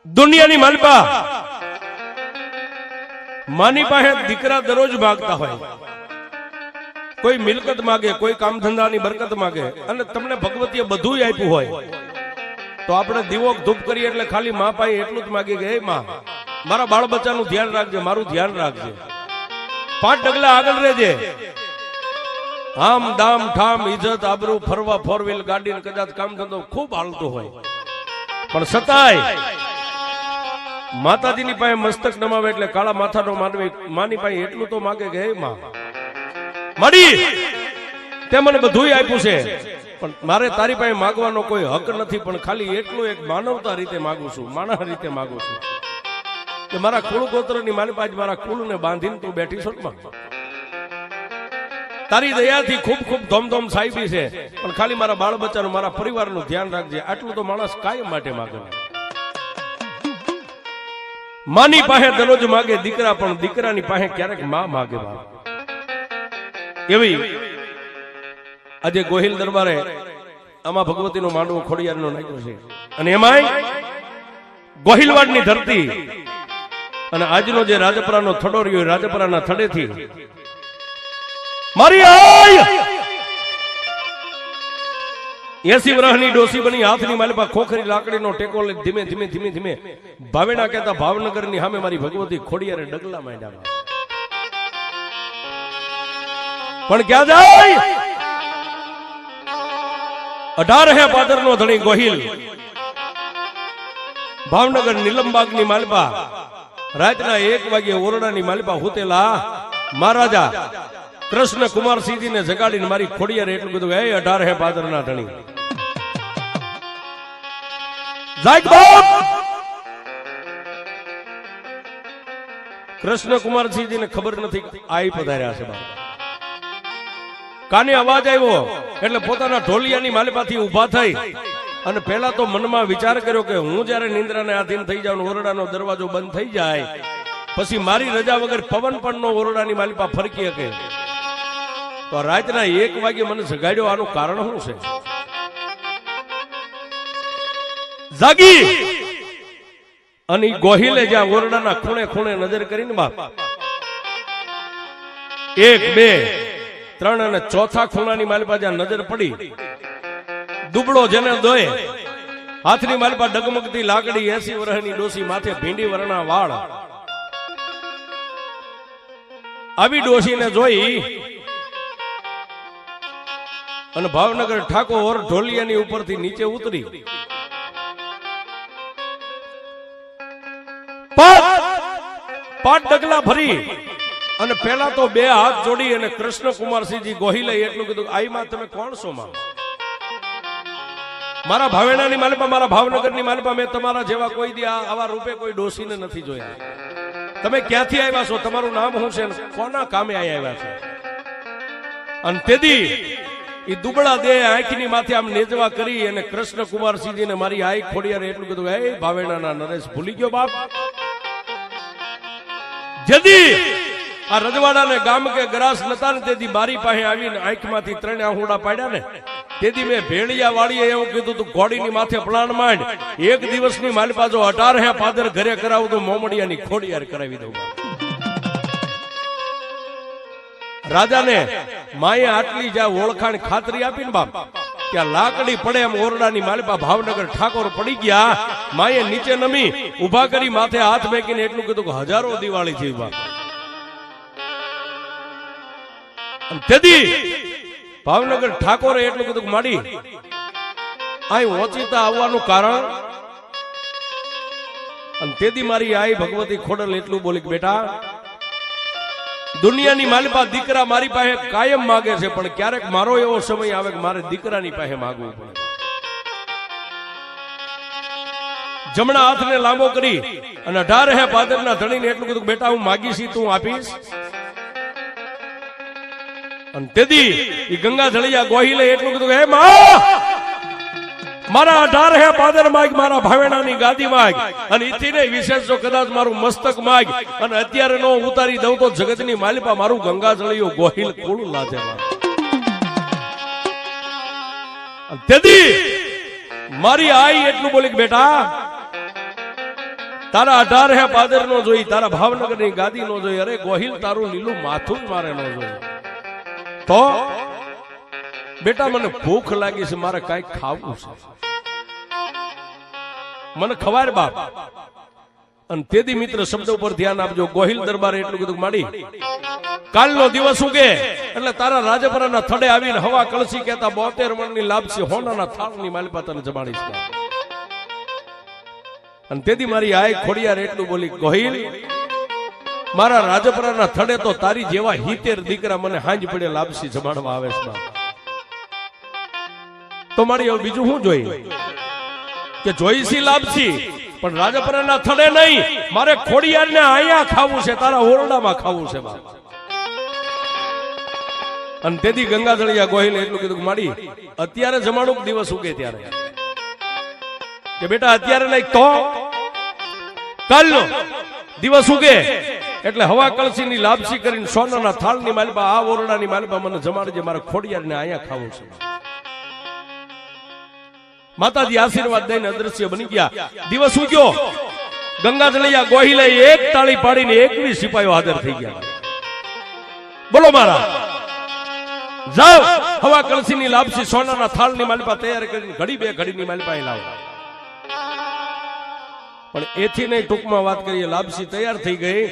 દુનિયાની માલપા માની પાસે દીકરા દરરોજ માગતા હોય, કોઈ મિલકત માગે, કોઈ કામ ધંધાની બરકત માગે, અને તમને ભગવતીએ બધું આપ્યું હોય તો આપણે દીવો ધૂપ કરીએ એટલે ખાલી મા પાસે એટલું જ માગીએ કે હે માં, મારા બાળ બચ્ચાનું ધ્યાન રાખજે, મારું ધ્યાન રાખજે, 5 ડગલા આગળ રહેજે. આમ દામ ઠામ ઇજ્જત આબરૂ ફરવા 4 વ્હીલ ગાડી કદાચ કામ ધંધો ખૂબ હાલતો હોય, પણ છતાંય માતાજીની પાસે મસ્તક નમાવે એટલે કાળા માથાનો માનવી માની પાસે એટલું તો માગે કે હે માં, મળી તે મને બધું આપ્યું છે, પણ મારે તારી પાસે માગવાનો કોઈ હક નથી, પણ ખાલી એટલું એક માનવતા રીતે માગું છું, માણસ રીતે માગું છું કે મારા કુળ ગોત્રની મારી પાસે મારા કુળને બાંધીને તું બેઠી છો ને, તારી દયાથી ખૂબ ખૂબ ધોમધોમ સાહેબી છે, પણ ખાલી મારા બાળ બચ્ચાનું મારા પરિવારનું ધ્યાન રાખજે. આટલું તો માણસ કાયમ માટે માગે. માની પાસે દરરોજ માગે દીકરા, પણ દીકરાની પાસે ક્યારેક માં માગે. એવી આજે ગોહિલ દરબારે આમાં ભગવતીનો માંડવો ખોડિયારનો નાખ્યો છે, અને એમાંય ગોહિલવાડની ધરતી અને આજનો જે રાજપરાનો થડો રહ્યો, રાજપરાના થડેથી મારી આય 80 વર્ષની ડોસી બની હાથની માલપા ખોખરી લાકડીનો ટેકો લઈ ધીમે ધીમે ધીમે ધીમે ભાવેણા કહેતા ભાવનગરની સામે મારી ભગવતી ખોડિયારે ડગલા માંડ્યા. પણ ક્યાં જાય? 18 હે પાદરનો ધણી ગોહિલ ભાવનગર નીલમબાગની માલપા રાતના 1 વાગે ઓરડાની માલપા હુતેલા મહારાજા કૃષ્ણ કુમારસિંહજીને જગાડીને મારી ખોડિયારે એટલું કીધું, હે 18 હે પાદરના ધણી જાગ બાપ. કૃષ્ણ કુમારસિંહજીને ખબર નથી આઈ પધાર્યા છે. કાને અવાજ આવ્યો એટલે પોતાના ઢોલિયાની માલપાથી ઉભા થઈ અને પહેલા તો મનમાં વિચાર કર્યો કે હું જયારે નિંદ્રાને આધીન થઈ જાઉં, ઓરડાનો દરવાજો બંધ થઈ જાય, પછી મારી રજા વગર પવન પણ નો ઓરડાની માલપા ફરકી શકે, તો રાતના 1 વાગે મને જગાડ્યો, આનું કારણ શું છે? જાગી અને ગોહિલે જ્યાં ઓરડાના ખૂણે ખૂણે નજર કરીને બાપ 1, 2, 3 અને 4થા ખૂણાની માલપા જ્યાં નજર પડી, દુબળો જેને દોય, હાથની માલપા ડગમગતી લાકડી, 80 વર્ષની ડોસી, માથે ભીંડી વર્ણા વાળ, આવી ડોસીને જોઈ અને ભાવનગર ઠાકોર ઢોલિયાની ઉપરથી નીચે ઉતરી 5 ડગલા ભરી અને પહેલા તો 2 હાથ જોડી અને કૃષ્ણ કુમારસિંહજી ગોહિલે એટલું કીધું, આઈમાં તમે કોણ છો માં? મારા ભાવેણાની માલપા, મારા ભાવનગરની માલપા મેં તમારા જેવા કોઈ દી આવા રૂપે કોઈ ડોસીને નથી જોયા. તમે ક્યાંથી આવ્યા છો? તમારું નામ શું છે? કોના કામે આવ્યા છો? અને તેદી એ દુબળા દે આંખની માથે આમ નેજવા કરી અને કૃષ્ણ કુમારસિંહજીને મારી આંખ ખોડિયારે એટલું કીધું, હે ભાવેણાના નરેશ, ભૂલી ગયો બાપ? જદી આ રજવાડાને ગામ કે ગ્રાસ નતા ને તેથી મારી પાસે આવીને આંખમાંથી 3 આહુડા પાડ્યા ને, તેથી મેં ભેળિયા વાળીએ એવું કીધું તું ઘોડીની માથે પ્લાન માંડ, 1 દિવસની માલપા જો 18 હે પાદર ઘરે કરાવું તો મોમડિયાની ખોડિયાર કરાવી દઉં. રાજાને માએ આટલી જ્યાં ઓળખાણ ખાતરી આપી ને બાપ, ત્યાં લાકડી પડે એમ ઓરડાની માલપા ભાવનગર ઠાકોર પડી ગયા. માએ નીચે નમી ઉભા કરી માથે હાથ મેકીને એટલું કીધું કે 1000 દિવાળી થઈ બાપ. તેથી ભાવનગર ઠાકોરે એટલું કીધું, માડી અહીં ઓચિતા આવવાનું કારણ, અને તેથી મારી આઈ ભગવતી ખોડલ એટલું બોલી કે બેટા, દુનિયાની માલપા દીકરા મારી પાસે કાયમ માગે છે, પણ ક્યારેક મારો એવો સમય આવે કે મારે દીકરાની પાસે માગવું પડે. જમણા હાથને લાંબો કરી અને 18 હે પાદરના ધણીને એટલું કીધું, બેટા હું માગીશ તું આપીશ. અને તેથી એ ગંગા ધળિયા ગોહિલે એટલું કીધું, હે માં, મારા 18 હે પાદર માગ, મારા ભાવેણાની ગાદી માગ, અને ઈથી ને વિશેષ જો કદાચ મારું મસ્તક માગ, અને અત્યારે નો ઉતારી દઉં તો જગતની માલિપા મારું ગંગા ધળિયો ગોહિલ કોળું લાજે. તેથી મારી આઈ એટલું બોલી કે બેટા તારા 18 હે પાદર નો જોઈ, તારા ભાવનગર ની ગાદી નો જોઈ, અરે ગોહિલ તારું લીલું માથું જ મારે નો જોઈ. તો બેટા મને ભૂખ લાગી છે, મારે કઈક ખાવું છે, મને ખવાય બાપ. અને તેદી મિત્ર શબ્દ ઉપર ધ્યાન આપજો. ગોહિલ દરબારે એટલું કીધું, માડી કાલનો દિવસ ઉગે એટલે તારા રાજપરાના થડે આવીને હવા કળસી કહેતા 72 મણની લાપસી હોનાના થાળની માલપા તને જમાડીશ. અને તેથી મારી આય ખોડિયાર એટલું બોલી, ગોહિલ મારા રાજપરાના થડે તો તારી જેવા 70 દીકરા મને હાંજ પડે લાપસી જમાડવા આવે છે. તો મારી હવે બીજું શું જોઈ કે જોઈસી લાપસી, પણ રાજપરાના થડે નહીં, મારે ખોડિયારને અહીંયા ખાવું છે, તારા ઓરડામાં ખાવું છે બાપ. અને તેથી ગંગાધળિયા ગોહિલે એટલું કીધું કે માડી અત્યારે જમાડું દિવસ ઉગે ત્યારે, કે બેટા અત્યારે નહીં તો કાલનો દિવસ ઉગે એટલે હવા કળસીની લાપસી કરીને સોનાના થાળની માલપા આ ઓરડાની માલપા મને જમાડજે, મારે ખોડિયારને અહીંયા ખાવું છે. માતાજી આશીર્વાદ દઈને અદ્રશ્ય બની ગયા. દિવસ ઉગ્યો, ગંગાધળિયા ગોહિલે એક તાળી પાડીને 21 સિપાહીઓ હાજર થઈ ગયા. બોલો મારા જાઓ હવા કળસીની લાપસી સોનાના થાળની માલપા તૈયાર કરીને ઘડી બે ઘડીની માલપા લાવો. પણ એથી નહીં, ટૂંકમાં વાત કરીએ, લાપસી તૈયાર થઈ ગઈ.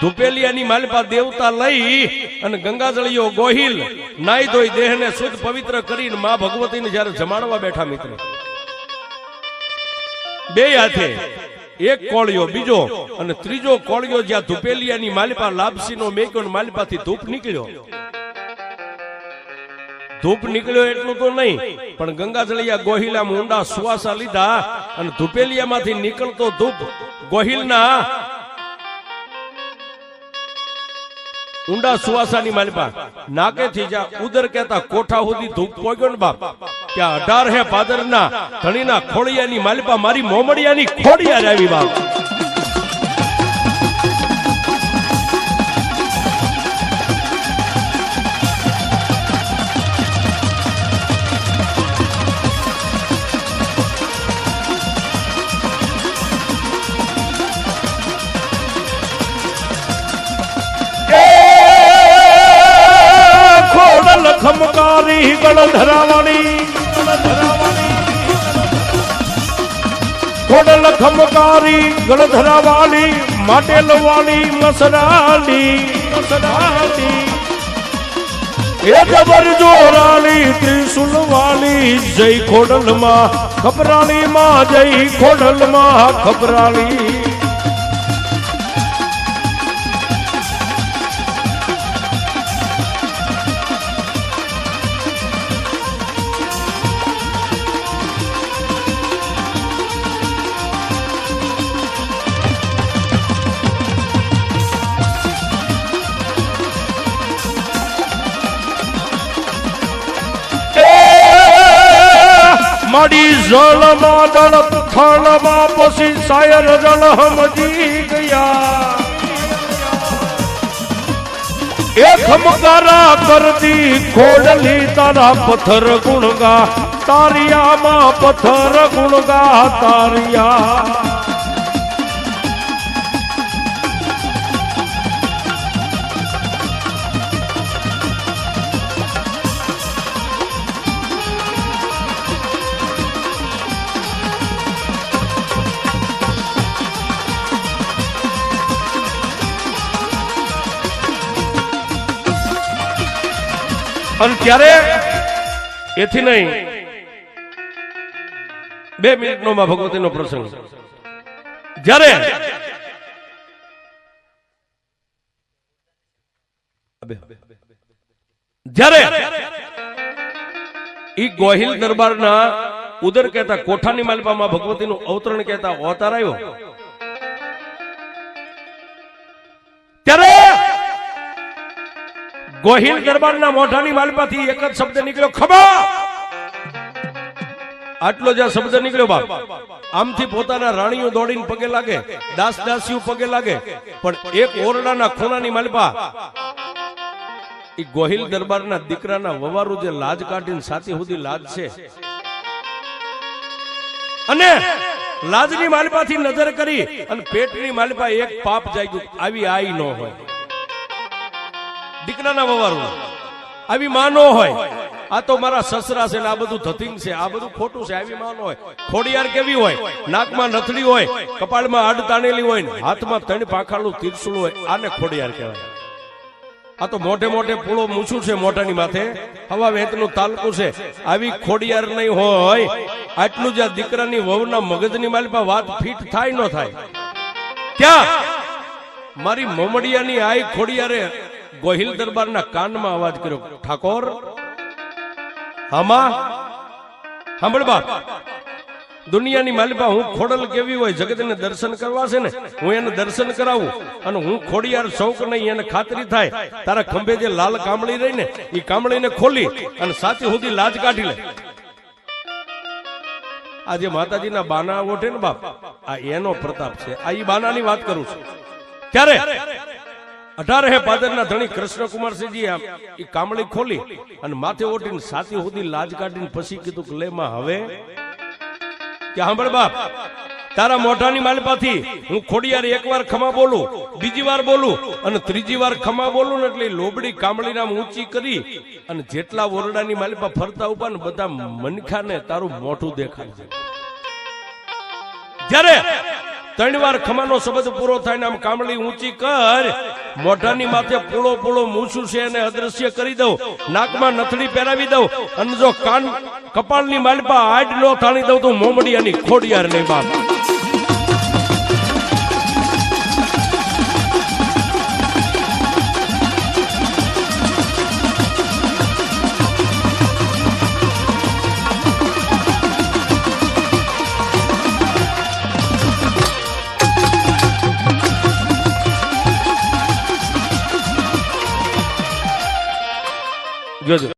ધુપેલિયાની માલપા દેવતા લઈ અને ગંગાજળીઓ ગોહિલ નાઈ ધોઈ દેહને શુદ્ધ પવિત્ર કરીને માં ભગવતીને જ્યારે જમાડવા બેઠા મિત્ર, બે હાથે એક કોળિયો બીજો અને ત્રીજો કોળિયો જ્યાં ધુપેલિયાની માલપા લાપસીનો મેક્યો, માલપાથી ધૂપ નીકળ્યો. ધૂપ નીકળ્યો એટલું તો નહીં, પણ ગંગાજળિયા ગોહિલા ઊંડા સુવાસા લીધા અને ધુપેલિયામાંથી નીકળતો ધૂપ ગોહિલના ઊંડા સુવાસાની માલપા નાકેથી જ્યાં ઉદર કહેતા કોઠા સુધી ધૂપ પોગ્યો ને બાપ, ત્યાં 18 હે પાદરના ધણીના ખોડિયાની માલપા મારી મોમડિયાની ખોડિયાર આવી બાપ. ખમકારી ગળ ધરાવાણી, ખોડલ ખમકારી ગળ ધરાવાણી, માટેલ વાળી મસરાલી, એ જબર જોરાલી ત્રિશુલ વાળી, જય ખોડલ માં ખબરાળી માં, જય ખોડલ માં ખબરાળી. માડી જળમાં દળત થળમાં પછી શાયર જળ સમજી ગયા, એક ખમકારા કરતી ખોડલી તારા પથ્થર ગુણગા, તારિયામાં પથ્થર ગુણગા તારિયા. અને ત્યારે એથી નહીં 2 મિનિટનો માં ભગવતીનો પ્રસંગ, જ્યારે ઈ ગોહિલ દરબારના ઉદર કહેતા કોઠાની માલપામાં ભગવતીનું અવતરણ કહેતા અવતાર આવ્યો, ત્યારે ગોહિલ દરબારના મોઢાની માલપાથી એક જ શબ્દ નીકળ્યો, ખબર. આટલો જ શબ્દ નીકળ્યો બાપ. આમથી પોતાના રાણીઓ દોડીને પગે લાગે, દાસ દાસીઓ પગે લાગે, પણ એક ઓરડાના ખૂણાની માલપા ઈ ગોહિલ દરબારના દીકરાના વવારું જે લાજ કાઢીને સાથી સુધી લાજ છે, અને લાજની માલિપાથી નજર કરી અને પેટની માલિપા એક પાપ જાગ્યું. આવી આઈ ન હોય દીકરાના વવારું, આવી માં ન હોય. આ તો મારા સસરા છે ને આ બધું ધતિંગ છે, આ બધું ખોટું છે, આવી માં ન હોય. ખોડિયાર કેવી હોય? નાકમાં નથડી હોય, કપાળમાં આડ તાણેલી હોય, હાથમાં 3 પાંખાનું તીરસુલ હોય. આને ખોડિયાર કહેવાય. આ તો મોટે મોટે પૂળો મૂછું છે મોઢાની માથે, હવા વેતનું તાલકું છે. આવી ખોડિયાર નહીં હોય. આટલું જ આ દીકરાની વહુના મગજની માલિપા વાત ફીટ થાય ન થાય. ક્યાં મારી મોમડિયાની આઈ ખોડિયારે ગોહિલ દરબારના કાનમાં અવાજ કર્યો, ઠાકોર આમાં સાંભળ બાપ, દુનિયાની માલિપા હું ખોડલ કેવી હોય, જગતને દર્શન કરવા છે ને, હું એને દર્શન કરાવું અને હું ખોડિયાર શૌક નહીં એને ખાતરી થાય. તારા ખંભે જે લાલ કામળી રહી ને એ કામળીને ખોલી અને સાચી સુધી લાજ કાઢી લે. આ જે માતાજીના બાના ઓઠે ને બાપ, આ એનો પ્રતાપ છે. આ ઈ બાનાની વાત કરું છું. ત્યારે 18 પાદરના ધણી કૃષ્ણકુમારસિંહજી એ કામળી ખોલી અને માથે ઓટીને સાચી સુધી લાજ કાઢીને પછી કીધું કે લે માં હવે કે સાંભળ બાપ, તારા મોઢાની માલિપાથી હું ખોડિયાર એકવાર ખમા બોલું, બીજી વાર બોલું અને ત્રીજી વાર ખમા બોલું ને એટલે લોબડી કામળી નામ ઊંચી કરી અને જેટલા ઓરડાની માલિપા ફરતા ઉપર ને બધા મનખાને તારું મોઢું દેખાય છે. જ્યારે 3 વાર ખમાનો શબ્દ પૂરો થાય ને આમ કામળી ઊંચી કર, મોઢાની માથે પૂળો પૂળો મૂછું છે એને અદ્રશ્ય કરી દઉં, નાકમાં નથડી પહેરાવી દઉં અને જો કાન કપાળની માલિપા આડ નો થાણી દઉં તો મોમડિયાની ખોડિયાર નહીં બાપ. જોજો.